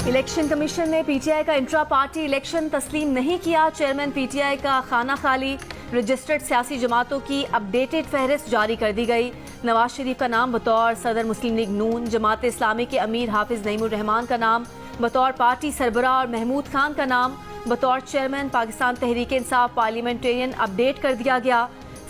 Election commission ने PTI का intra party election तस्लीम नहीं किया। चेयरमैन पीटीआई का खाना खाली। रजिस्टर्ड सियासी जमातों की अपडेटेड फहरिस्त जारी कर दी गई। नवाज शरीफ का नाम बतौर सदर मुस्लिम लीग नून, जमात इस्लामी के अमीर हाफिज नईमुर रहमान का नाम बतौर पार्टी सरबराह और महमूद खान का नाम बतौर chairman Pakistan Tehreek Insaf parliamentarian update कर दिया गया।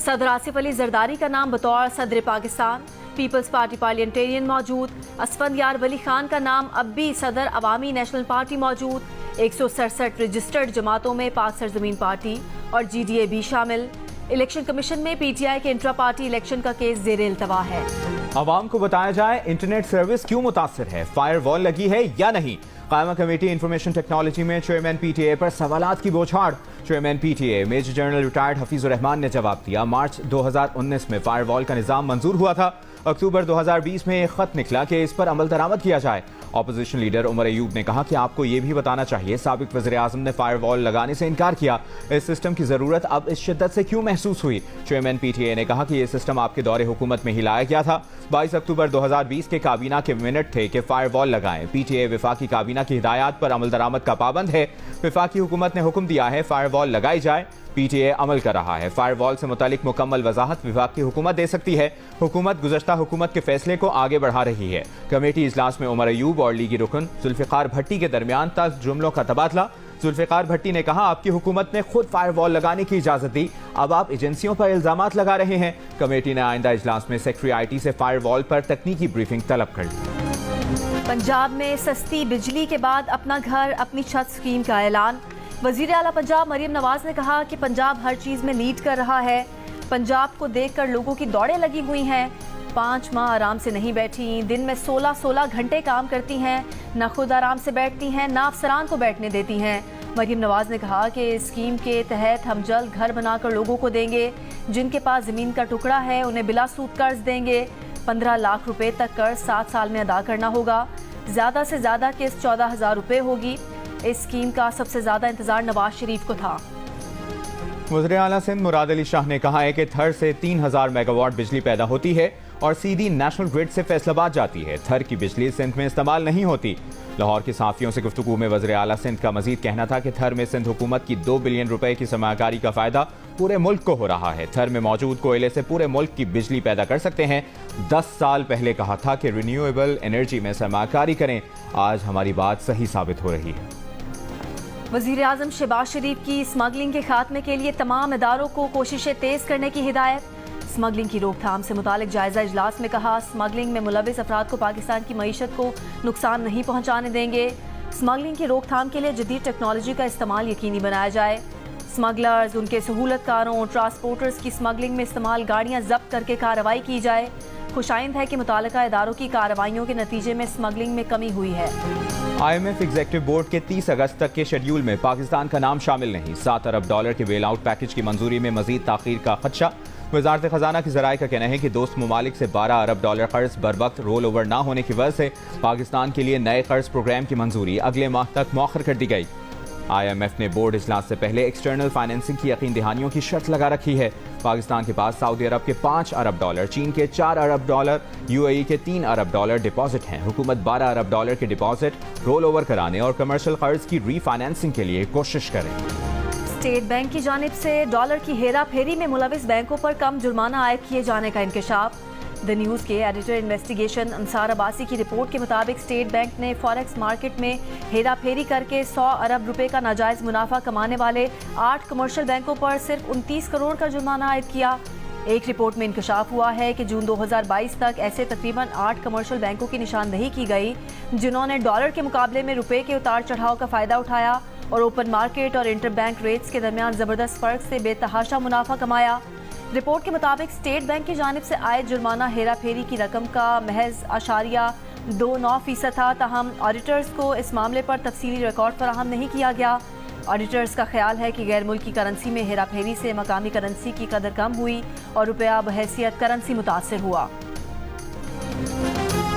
सदर आसिफ अली जरदारी का नाम बतौर सदर पाकिस्तान पीपल्स पार्टी पार्लियामेंटेरियन मौजूद। असफंदयार वली खान का नाम अब भी सदर अवामी नेशनल पार्टी मौजूद। 167 रजिस्टर्ड जमातों में पाक सरजमीन पार्टी और जीडीए भी शामिल। इलेक्शन कमीशन में पीटीआई के इंट्रा पार्टी इलेक्शन का केस जेर इल्तवा है। आवाम को बताया जाए इंटरनेट सर्विस क्यों मुतासिर है, फायर वॉल लगी है या नहीं। कायमा कमेटी इंफॉर्मेशन टेक्नोलॉजी में चेयरमैन पीटीए पर सवालात की बौछार। Chairman PTA major general retired Hafizur Rahman ने जवाब दिया। मार्च 2019 में फायर वॉल का निज़ाम मंजूर हुआ था। अक्टूबर 2020 में एक खत निकला कि इस पर अमल दरामद किया जाए। ऑपोजिशन लीडर उमर अयूब ने कहा कि आपको ये भी बताना चाहिए साबिक वज़ीर आज़म ने फायर वॉल लगाने से इनकार किया। इस सिस्टम की ज़रूरत अब इस शिद्दत से क्यों महसूस हुई। चेयरमैन पीटीए ने कहा कि ये सिस्टम आपके दौरे हुकूमत में ही लाया गया था। 22 अक्टूबर 2020 के काबीना के मिनट थे कि फायर वॉल लगाएं। पीटीए विफाकी काबीना की हिदायत पर अमल दरामद का पाबंद है। विफाकी हुकूमत ने हुक्म दिया है फायर वॉल लगाई जाए, पीटीए अमल कर रहा है। फायर वॉल से मुतालिक मुकम्मल वजाहत विभाग की हुकूमत दे सकती है। हुकूमत गुज़श्ता हुकूमत के फैसले को आगे बढ़ा रही है। कमेटी इजलास में उमर अयूब और लीगी रुकन जुल्फ़िकार भट्टी के दरमियान तक जुमलों का तबादला। जुल्फ़िकार भट्टी ने कहा आपकी हुकूमत ने खुद फायर वॉल लगाने की इजाज़त दी, अब आप एजेंसियों पर इल्ज़ामात लगा रहे हैं। कमेटी ने आइंदा इजलास में सेक्रेटरी IT से फायर वॉल पर तकनीकी ब्रीफिंग तलब कर ली। पंजाब में सस्ती बिजली के बाद अपना घर अपनी छत स्कीम का ऐलान। वज़ीर आला पंजाब मरियम नवाज ने कहा कि पंजाब हर चीज़ में लीड कर रहा है। पंजाब को देखकर लोगों की दौड़ें लगी हुई हैं। 5 माह आराम से नहीं बैठी, दिन में 16 घंटे काम करती हैं, न खुद आराम से बैठती हैं, न अफसरान को बैठने देती हैं। मरियम नवाज ने कहा कि इस स्कीम के तहत हम जल्द घर बनाकर लोगों को देंगे। जिनके पास ज़मीन का टुकड़ा है उन्हें बिला सूद कर्ज देंगे। 15 लाख रुपए तक कर्ज 7 साल में अदा करना होगा। ज़्यादा से ज़्यादा किस्त 14,000 रुपये होगी। इस स्कीम का सबसे ज़्यादा इंतजार नवाज शरीफ को था। वज़ीर आला सिंध मुराद अली शाह ने कहा है कि थर से 3000 मेगावाट बिजली पैदा होती है और सीधी नेशनल ग्रिड से फैसलाबाद जाती है। थर की बिजली सिंध में इस्तेमाल नहीं होती। लाहौर के सहाफ़ियों से गुफ्तगू में वज़ीर आला सिंध का मजीद कहना था कि थर में सिंध हुकूमत की 2 बिलियन रुपए की सरमाकारी का फ़ायदा पूरे मुल्क को हो रहा है। थर में मौजूद कोयले से पूरे मुल्क की बिजली पैदा कर सकते हैं। 10 साल पहले कहा था कि रिन्यूएबल एनर्जी में सरमाकारी करें, आज हमारी बात सही साबित हो रही है। वज़ीर आज़म शहबाज शरीफ की स्मगलिंग के खात्मे के लिए तमाम इदारों को कोशिशें तेज़ करने की हिदायत। स्मगलिंग की रोकथाम से मुतालिक जायज़ा इजलास में कहा स्मगलिंग में मुलविस अफराद को पाकिस्तान की मईशत को नुकसान नहीं पहुँचाने देंगे। स्मगलिंग की रोकथाम के लिए जदीद टेक्नोलॉजी का इस्तेमाल यकीनी बनाया जाए। स्मगलर्स, उनके सहूलतकारों, ट्रांसपोर्टर्स की स्मगलिंग में इस्तेमाल गाड़ियाँ जब्त करके कार्रवाई की जाए। खुशाइंद है कि मुतालिका इदारों की कार्रवाइयों के नतीजे में स्मगलिंग में कमी हुई है। IMF एग्जीक्यूटिव बोर्ड के 30 अगस्त तक के शेड्यूल में पाकिस्तान का नाम शामिल नहीं। $7 अरब के बेल आउट पैकेज की मंजूरी में मजीद ताखीर का खदशा। वजारत खजाना की ज़राए का कहना है कि दोस्त ममालिक से $12 अरब कर्ज बर वक्त रोल ओवर न होने की वजह से पाकिस्तान के लिए नए कर्ज प्रोग्राम की मंजूरी अगले माह तक मौखर कर दी गई। IMF ने बोर्ड इजलास से पहले एक्सटर्नल फाइनेंसिंग की यकीन दहानियों की शर्त लगा रखी है। पाकिस्तान के पास सऊदी अरब के $5 अरब, चीन के $4 अरब, UAE के $3 अरब डिपॉजिट हैं। हुकूमत $12 अरब के डिपॉजिट रोल ओवर कराने और कमर्शियल कर्ज की रीफाइनेंसिंग के लिए कोशिश करें। स्टेट बैंक की जानिब से डॉलर की हेरा फेरी में मुलविस बैंकों पर कम जुर्माना आयद किए जाने का इंकशाफ। द न्यूज़ के एडिटर इन्वेस्टिगेशन अंसार अब्बासी की रिपोर्ट के मुताबिक स्टेट बैंक ने फॉरेक्स मार्केट में हेरा फेरी करके 100 अरब रुपए का नाजायज़ मुनाफा कमाने वाले 8 कमर्शियल बैंकों पर सिर्फ 29 करोड़ का जुर्माना आयद किया। एक रिपोर्ट में इंकशाफ हुआ है कि जून 2022 तक ऐसे तकरीबन 8 कमर्शियल बैंकों की निशानदही की गई जिन्होंने डॉलर के मुकाबले में रुपए के उतार चढ़ाव का फ़ायदा उठाया और ओपन मार्केट और इंटर बैंक रेट्स के दरमियान ज़बरदस्त फ़र्क से बेतहाशा मुनाफा कमाया। रिपोर्ट के मुताबिक स्टेट बैंक की जानिब से आयद जुर्माना हेरा फेरी की रकम का महज 0.29% था। ताहम ऑडिटर्स को इस मामले पर तफसीली रिकॉर्ड फराहम नहीं किया गया। ऑडिटर्स का ख्याल है कि गैर मुल्की करेंसी में हेरा फेरी से मकामी करेंसी की कदर कम हुई और रुपया बहैसियत करेंसी मुतासिर हुआ।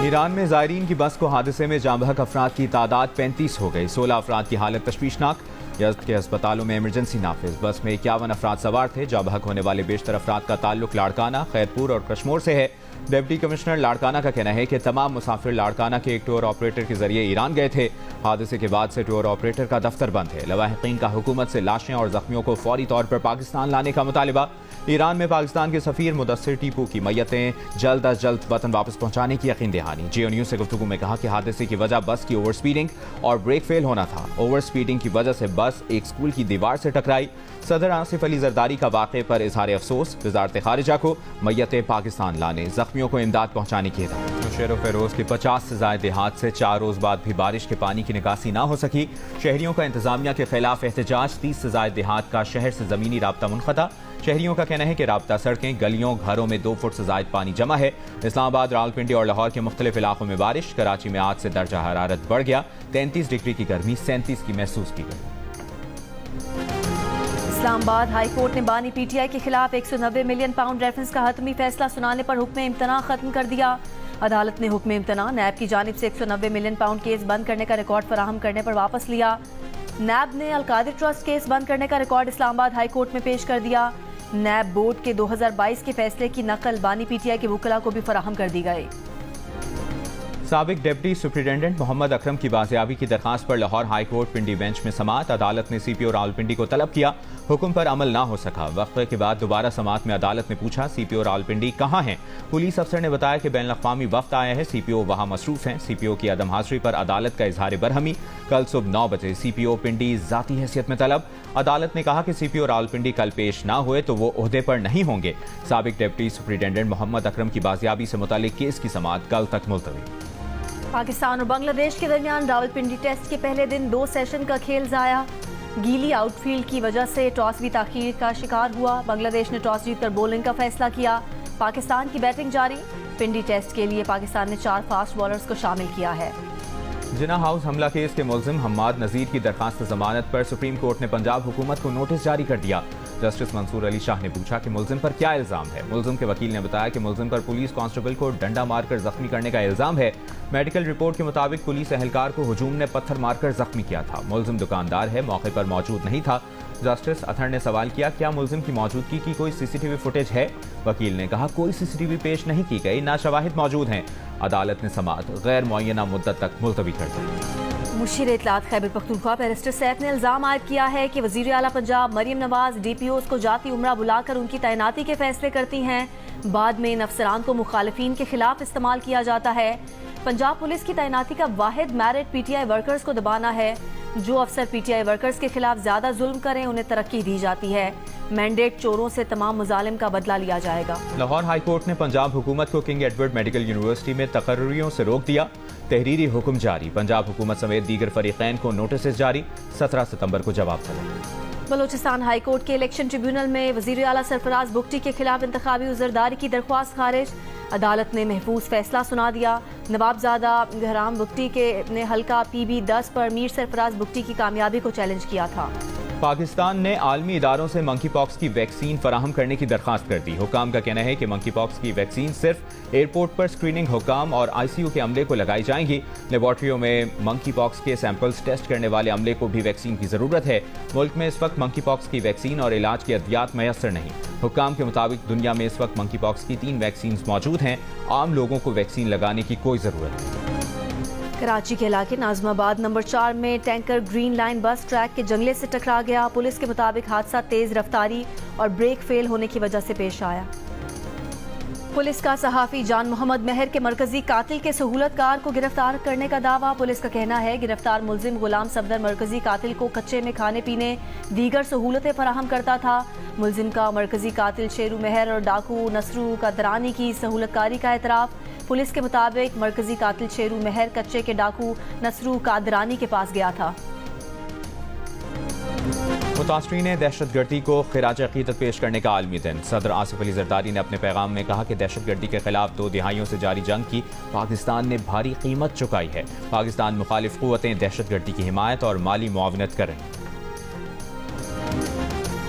ईरान में ज़ायरीन की बस को हादसे में जाँ बहक अफराद की तादाद 35 हो गई। 16 अफराद की हालत तशवीशनाक। यज़्द के अस्पतालों में इमरजेंसी नाफिज। बस में 51 अफराद सवार थे। जाँ बहक होने वाले बेशतर अफराद का ताल्लुक लाड़काना, खैरपुर और कश्मोर से है। डिप्टी कमिश्नर लाड़काना का कहना है कि तमाम मुसाफिर लाड़काना के एक टूर ऑपरेटर के जरिए ईरान गए थे। हादसे के बाद से टूर ऑपरेटर का दफ्तर बंद है। लवाहिकीन का हुकूमत से लाशें और जख्मियों को फौरी तौर पर पाकिस्तान लाने का मुतालिबा। ईरान में पाकिस्तान के सफीर मुदस्सिर टीपू की मैयतें जल्द अज जल्द वतन वापस पहुंचाने की यकीन दहानी। जियो न्यूज़ से गुफ्तगू में कहा कि हादसे की वजह बस की ओवर स्पीडिंग और ब्रेक फेल होना था। ओवर स्पीडिंग की वजह से बस एक स्कूल की दीवार से टकराई। सदर आसिफ अली जरदारी का वाक़े पर इजहार अफसोस। वजारत खारिजा को मैयतें पाकिस्तान लाने, जख्मियों को इमदाद पहुंचाने की हिदायत। नौशेरो फेरोज के 50 से ज़ायद देहात से 4 रोज़ बाद भी बारिश के पानी की निकासी ना हो सकी। शहरियों का इंतजामिया के खिलाफ एहतजाज। 30 से ज़ायद देहात का शहर से ज़मीनी राब्ता मुनक़ता। शहरियों का कहना है कि राब्ता सड़कें, गलियों, घरों में 2 फुट से ज़ायद पानी जमा है। इस्लामाबाद, रावलपिंडी और लाहौर के मुख्तलिफ इलाकों में बारिश। कराची में आज से दर्जा हरारत बढ़ गया। 33 डिग्री की गर्मी 37 की महसूस की गई। इस्लामाबाद हाई कोर्ट ने बानी पीटीआई के खिलाफ 190 मिलियन पाउंड रेफरेंस का हतमी फैसला सुनाने पर हुक्म इम्तना खत्म कर दिया। अदालत ने हुक्म इम्तना नैब की जानिब से 190 मिलियन पाउंड केस बंद करने का रिकॉर्ड फराहम करने पर वापस लिया। नैब ने अलकादिर ट्रस्ट केस बंद करने का रिकॉर्ड इस्लामाबाद हाई कोर्ट में पेश कर दिया। नैब बोर्ड के 2022 के फैसले की नकल बानी पीटीआई के वकला को भी फराहम कर दी गई। साबिक डिप्टी सुप्रिटेंडेंट मोहम्मद अकरम की बाजियाबी की दरखास्त पर लाहौर हाई कोर्ट पिंडी बेंच में समाअत। अदालत ने सीपीओ रावलपिंडी को तलब किया, हुक्म पर अमल ना हो सका। वक्फे के बाद दोबारा समाअत में अदालत ने पूछा, सीपीओ रावलपिंडी कहाँ हैं? पुलिस अफसर ने बताया कि बैनुल अक़वामी वफ्द आया है, सीपीओ वहाँ मसरूफ हैं। सीपीओ की अदम हाजिरी पर अदालत का इजहार बरहमी। कल सुबह 9 बजे सीपीओ पिंडी जाती हैसियत में तलब। अदालत ने कहा कि सीपीओ रावलपिंडी कल पेश ना हुए तो वो ओहदे पर नहीं होंगे। साबिक डिप्टी सुप्रिटेंडेंट मोहम्मद अकरम की बाजियाबी से मुतालिक केस की समाअत कल तक मुलतवी। पाकिस्तान और बांग्लादेश के दरमियान रावलपिंडी टेस्ट के पहले दिन 2 सेशन का खेल जाया। गीली आउटफील्ड की वजह से टॉस भी ताखीर का शिकार हुआ। बांग्लादेश ने टॉस जीतकर बॉलिंग का फैसला किया। पाकिस्तान की बैटिंग जारी। पिंडी टेस्ट के लिए पाकिस्तान ने 4 फास्ट बॉलर्स को शामिल किया है। जिना हाउस हमला केस के मुल्जिम हम्माद नज़ीर की दरखास्त जमानत पर सुप्रीम कोर्ट ने पंजाब हुकूमत को नोटिस जारी कर दिया। जस्टिस मंसूर अली शाह ने पूछा कि मुल्जिम पर क्या इल्ज़ाम है। मुल्जिम के वकील ने बताया कि मुल्जिम पर पुलिस कांस्टेबल को डंडा मारकर जख्मी करने का इल्ज़ाम है। मेडिकल रिपोर्ट के मुताबिक पुलिस एहलकार को हुजूम ने पत्थर मारकर जख्मी किया था। मुल्जिम दुकानदार है, मौके पर मौजूद नहीं था। जस्टिस अथर ने सवाल किया, क्या मुल्जिम की मौजूदगी की कोई सीसीटीवी फुटेज है? वकील ने कहा, कोई सीसीटीवी पेश नहीं की गई, ना शवाहिद मौजूद हैं। अदालत ने समाअत गैर मुअय्यना मुद्दत तक मुलतवी कर दी। मुशीर इत्तलात खैबर पख्तूनख्वा बैरिस्टर सैफ ने इल्जाम आयद किया है कि वजीर आला पंजाब मरियम नवाज डीपीओज को जाती उम्रा बुलाकर उनकी तैनाती के फैसले करती हैं। बाद में इन अफसरान को मुखालिफिन के खिलाफ इस्तेमाल किया जाता है। पंजाब पुलिस की तैनाती का वाहिद मैरिट पीटीआई वर्कर्स को दबाना है। जो अफसर पीटीआई वर्कर्स के खिलाफ ज्यादा जुल्म करें उन्हें तरक्की दी जाती है। मैंडेट चोरों से तमाम मुजालिम का बदला लिया जाएगा। लाहौर हाई कोर्ट ने पंजाब हुकूमत को किंग एडवर्ड मेडिकल यूनिवर्सिटी में तकर्रियों से रोक दिया। तहरीरी हुक्म जारी। पंजाब हुकूमत समेत दीगर फरीकैन को नोटिस जारी। 17 सितंबर को जवाब तलब। बलोचिस्तान हाई कोर्ट के इलेक्शन ट्रिब्यूनल में वजीर आला सरफराज बुगटी के खिलाफ इंतखाबी उज़रदारी की दरख्वास्त खारिज। अदालत ने महफूज फैसला सुना दिया। नवाबजादा गहराम बुगटी के ने हल्का PB10 पर मीर सरफराज बुगटी की कामयाबी को चैलेंज किया था। पाकिस्तान ने आलमी इदारों से मंकी पॉक्स की वैक्सीन फराहम करने की दरखास्त कर दी। हुकाम का कहना है कि मंकी पॉक्स की वैक्सीन सिर्फ एयरपोर्ट पर स्क्रीनिंग हुकाम और ICU के अमले को लगाई जाएंगी। लेबॉर्ट्रियों में मंकी पॉक्स के सैंपल्स टेस्ट करने वाले अमले को भी वैक्सीन की ज़रूरत है। मुल्क में इस वक्त मंकी पॉक्स की वैक्सीन और इलाज के अद्वियात मैसर नहीं। हुकाम के मुताबिक दुनिया में इस वक्त मंकी पॉक्स की 3 वैक्सीन मौजूद हैं। आम लोगों को वैक्सीन लगाने की कोई ज़रूरत नहीं। कराची के इलाके नाजमाबाद नंबर 4 में टैंकर ग्रीन लाइन बस ट्रैक के जंगले से टकरा गया। पुलिस के मुताबिक हादसा तेज रफ्तारी और ब्रेक फेल होने की वजह से पेश आया। पुलिस का सहाफ़ी जान मोहम्मद मेहर के मरकजी कातिल के सहूलतकार को गिरफ्तार करने का दावा। पुलिस का कहना है गिरफ्तार मुलजिम गुलाम सफदर मरकजी कातिल को कच्चे में खाने पीने दीगर सहूलतें फराहम करता था। मुलजिम का मरकजी कातिल शेरू मेहर और डाकू नसरू कादरानी की सहूलतकारी का एतराफ़। पुलिस के मुताबिक मरकजी कातिल शेरू मेहर कच्चे के डाकू नसरू कादरानी के पास गया था। मुतासरीन दहशतगर्दी को खिराज अकीदत पेश करने का आलमी दिन। सदर आसिफ अली जरदारी ने अपने पैगाम में कहा कि दहशतगर्दी के खिलाफ 2 दिहाइयों से जारी जंग की पाकिस्तान ने भारी कीमत चुकाई है। पाकिस्तान मुखालिफ क़ुव्वतें दहशतगर्दी की हिमायत और माली मुआवनत कर रही हैं।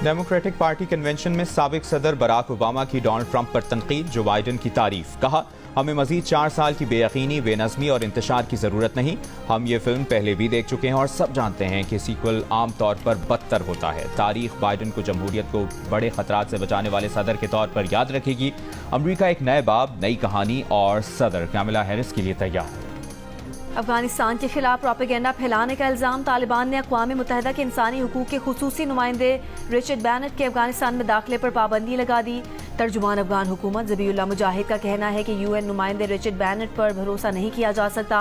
डेमोक्रेटिक पार्टी कन्वेंशन में साबिक सदर बराक ओबामा की डोनाल्ड ट्रंप पर तनकीद। जो बाइडन की तारीफ। कहा, हमें मजीद 4 साल की बेयकीनी, बेनज़मी और इंतशार की ज़रूरत नहीं। हम ये फिल्म पहले भी देख चुके हैं और सब जानते हैं कि सीक्वल आम तौर पर बदतर होता है। तारीख बाइडन को जमहूरियत को बड़े खतरात से बचाने वाले सदर के तौर पर याद रखेगी। अमरीका एक नए बाब, नई कहानी और सदर कैमला हैरिस के लिए तैयार है। अफगानिस्तान के खिलाफ प्रोपेगेंडा फैलाने का इल्ज़ाम तालिबान ने अक़वाम मुत्तहिदा के इंसानी हुकूक के खुसूसी नुमाइंदे रिचर्ड बैनट के अफगानिस्तान में दाखिले पर पाबंदी लगा दी। तर्जुमान अफगान हुकूमत ज़बीउल्लाह मुजाहिद का कहना है कि UN नुमाइंदे रिचर्ड बैनट पर भरोसा नहीं किया जा सकता।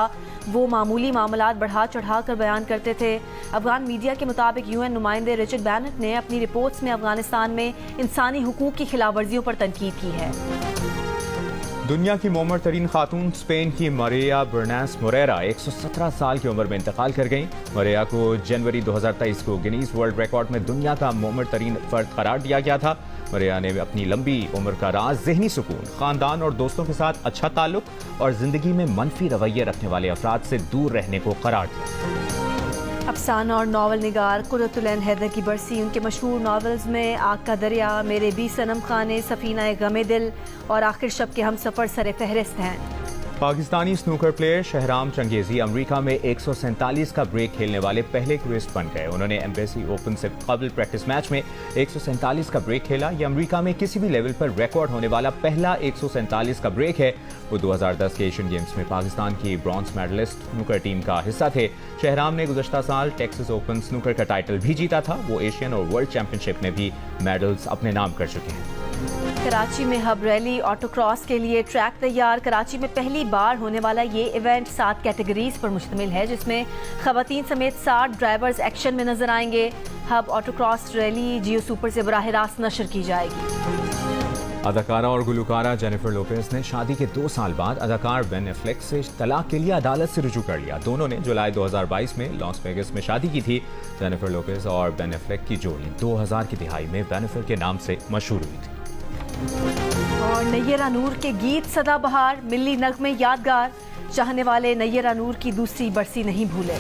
वो मामूली मामलात बढ़ा चढ़ा कर बयान करते थे। अफगान मीडिया के मुताबिक UN नुमाइंदे रिचर्ड बैनट ने अपनी रिपोर्ट्स में अफगानिस्तान में इंसानी हुकूक की खिलाफ वर्जियों पर तनकीद की है। दुनिया की मोमर तरीन खातून स्पेन की मरिया बर्नास मोरेरा 117 साल की उम्र में इंतकाल कर गईं। मरिया को जनवरी 2023 को गिनीज वर्ल्ड रिकॉर्ड में दुनिया का मोमर तरीन फर्द करार दिया गया था। मरिया ने अपनी लंबी उम्र का राज ज़हनी सुकून, ख़ानदान और दोस्तों के साथ अच्छा ताल्लुक और ज़िंदगी में मनफी रवैये रखने वाले अफराद से दूर रहने को करार दिया। अफसाना और नावल निगार कुर्रतुल ऐन हैदर की बरसी। उनके मशहूर नावल्स में आग का दरिया, मेरे भी सनम खाने, सफीना गमे दिल और आखिर शब के हम सफ़र सरे फहरिस्त हैं। Pakistani snooker player Shahram changezi America में 147 का ब्रेक खेलने वाले पहले टूरिस्ट बन गए। उन्होंने एम्बेसी ओपन से कबल प्रैक्टिस मैच में 147 का ब्रेक खेला। यह अमेरिका में किसी भी लेवल पर रिकॉर्ड होने वाला पहला 147 का ब्रेक है। वो 2010 के एशियन गेम्स में पाकिस्तान की ब्रॉन्ज मेडलिस्ट स्नूकर टीम का हिस्सा थे। शहराम ने गुज़श्ता साल टेक्सास ओपन स्नूकर का टाइटल भी जीता था। वो एशियन और वर्ल्ड चैंपियनशिप में भी मेडल्स अपने नाम कर चुके हैं। कराची में हब रैली ऑटोक्रॉस के लिए ट्रैक तैयार। कराची में पहली बार होने वाला ये इवेंट 7 कैटेगरीज पर मुश्तमिल है, जिसमें खवातीन समेत 60 ड्राइवर्स एक्शन में नजर आएंगे। हब ऑटोक्रॉस रैली जियो सुपर से बराह रास्त नशर की जाएगी। अदाकारा और गुलकारा जेनिफर लोपेज ने शादी के 2 साल बाद अदाकार बेन एफ्लेक से तलाक के लिए अदालत से रुजू कर लिया। दोनों ने जुलाई 2022 में लॉस वेगस में शादी की थी। जेनिफर लोपेज और बेन एफ्लेक की जोड़ी 2000 की दिहाई में बेनिफर के नाम से मशहूर हुई थी। और नैयरा नूर के गीत सदाबहार, मिली नगमे यादगार। चाहने वाले नैयरा नूर की दूसरी बरसी नहीं भूले।